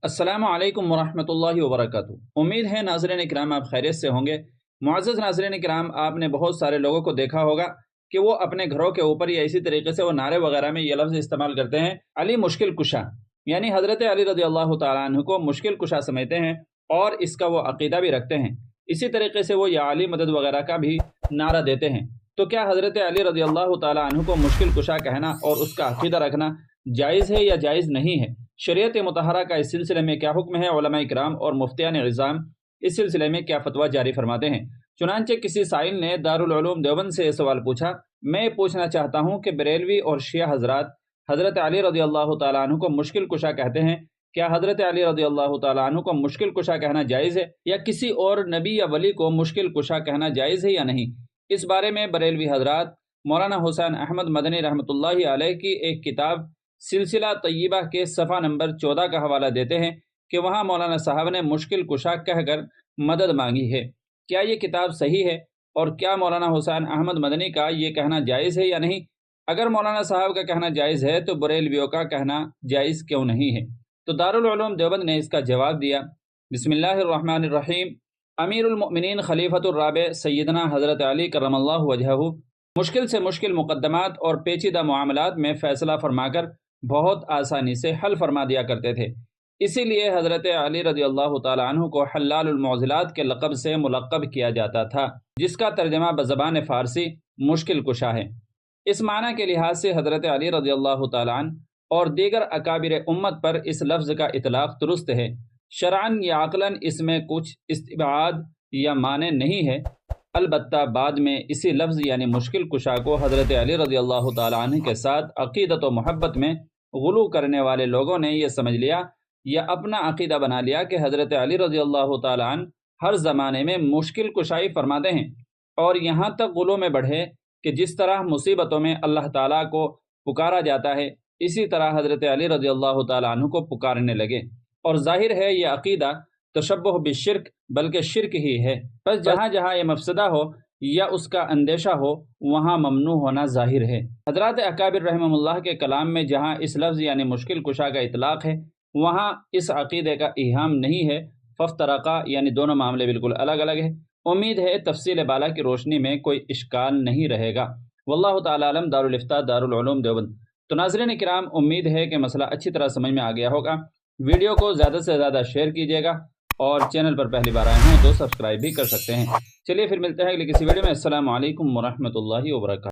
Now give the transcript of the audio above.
अस्सलामु अलैकुम वरहमतुल्लाहि वबरकातुहू। उम्मीद है नाज़रीन इकराम आप खैरियत से होंगे। मुअज़्ज़ज़ नाज़रीन इकराम, आपने बहुत सारे लोगों को देखा होगा कि वो अपने घरों के ऊपर या इसी तरीके से वो नारे वगैरह में ये लफ्ज़ इस्तेमाल करते हैं, अली मुश्किल कुशा, यानी हज़रत अली रज़ी अल्लाह तआला अन्हु को मुश्किल कुशा समझते हैं और इसका वो अक़ीदा भी रखते हैं। इसी तरीके से वो या अली मदद वगैरह का भी नारा देते हैं। तो क्या हज़रत अली रज़ी अल्लाह तआला अन्हु को मुश्किल कुशा कहना और उसका अक़ीदा रखना जायज़ है या जायज़ नहीं है? शरीयत मुतहरा का इस सिलसिले में क्या हुक्म है? उलमा इकराम और मुफ्तियान इज़ाम इस सिलसिले में क्या फतवा जारी फरमाते हैं? चुनांचे किसी साइल ने दारुल उलूम देवबंद से सवाल पूछा, मैं पूछना चाहता हूँ कि बरेलवी और शिया हजरात हज़रत अली रज़ी अल्लाह तआला अन्हु को मुश्किल कुशा कहते हैं। क्या हज़रत अली रज़ी अल्लाह तआला अन्हु को मुश्किल कुशा कहना जायज़ है या किसी और नबी या वली को मुश्किल कुशा कहना जायज़ है या नहीं? इस बारे में बरेलवी हजरात मौलाना हुसैन अहमद मदनी रहमतुल्लाहि अलैह की एक किताब सिलसिला तय्यबा के सफ़ा नंबर 14 का हवाला देते हैं कि वहाँ मौलाना साहब ने मुश्किल कुशा कहकर मदद मांगी है। क्या ये किताब सही है और क्या मौलाना हुसैन अहमद मदनी का ये कहना जायज़ है या नहीं? अगर मौलाना साहब का कहना जायज़ है तो बरेलवियों का कहना जायज़ क्यों नहीं है? तो दारुल उलूम देवबंद ने इसका जवाब दिया, बिस्मिल्लाहिर्रहमानिर्रहीम। अमीरुल मोमिनीन खलीफतुर राबे सैयदना हज़रत अली करमल्लाहु वजहहु मुश्किल से मुश्किल मुकद्दमात और पेचीदा मामलात में फ़ैसला फरमाकर बहुत आसानी से हल फरमा दिया करते थे। इसीलिए हज़रत अली रज़ी अल्लाह तआला अन्हु को हल्लालुल मुअज़िलात के लक़ब से मुलक़्क़ब किया जाता था, जिसका तर्जमा बज़बान फ़ारसी मुश्किल कुशा है। इस माना के लिहाज से हज़रत अली रज़ी अल्लाह तआला अन्हु और दीगर अकाबिर उम्मत पर इस लफ्ज़ का इतलाक़ दुरुस्त है। शरअन या अक़लन इसमें कुछ इस्तिबाद या माने नहीं है। अलबत्ता बाद में इसी लफ्ज़ यानी मुश्किल कुशा को हज़रत अली रज़ी अल्लाह तआला अन्हु के साथ अक़ीदत व मोहब्बत में गुलू करने वाले लोगों ने यह समझ लिया या अपना अक़ीदा बना लिया कि हज़रत अली रज़ी अल्लाह तआला अन्हु हर ज़माने में मुश्किल कुशाई फरमाते हैं, और यहाँ तक गुलू में बढ़े कि जिस तरह मुसीबतों में अल्लाह ताला को पुकारा जाता है, इसी तरह हज़रत अली रज़ी अल्लाह तआला अन्हु को पुकारने लगे। और ज़ाहिर है यह अक़ीदा तशब्बुह बिश्शिर्क बल्कि शिर्क ही है। बस जहाँ जहाँ ये मफसदा हो या उसका अंदेशा हो वहाँ ममनू होना ज़ाहिर है। हज़रात अकाबिर रहमहुल्लाह के कलाम में जहाँ इस लफ्ज़ यानी मुश्किल कुशा का इतलाक़ है वहाँ इस अक़ीदे का इहाम नहीं है। फ़फ्तरक़ा यानी दोनों मामले बिल्कुल अलग अलग है। उम्मीद है तफ़सील बाला की रोशनी में कोई इश्काल नहीं रहेगा। वल्लाहु ताला आलम। दारुल इफ्ता दारुल उलूम देवबंद। तो नाज़रीन किराम, उम्मीद है कि मसला अच्छी तरह समझ में आ गया होगा। वीडियो को ज़्यादा से ज़्यादा शेयर कीजिएगा और चैनल पर पहली बार आए हैं तो सब्सक्राइब भी कर सकते हैं। चलिए फिर मिलते हैं अगली किसी वीडियो में। अस्सलामु अलैकुम वरहमतुल्लाहि वबरकातुहू।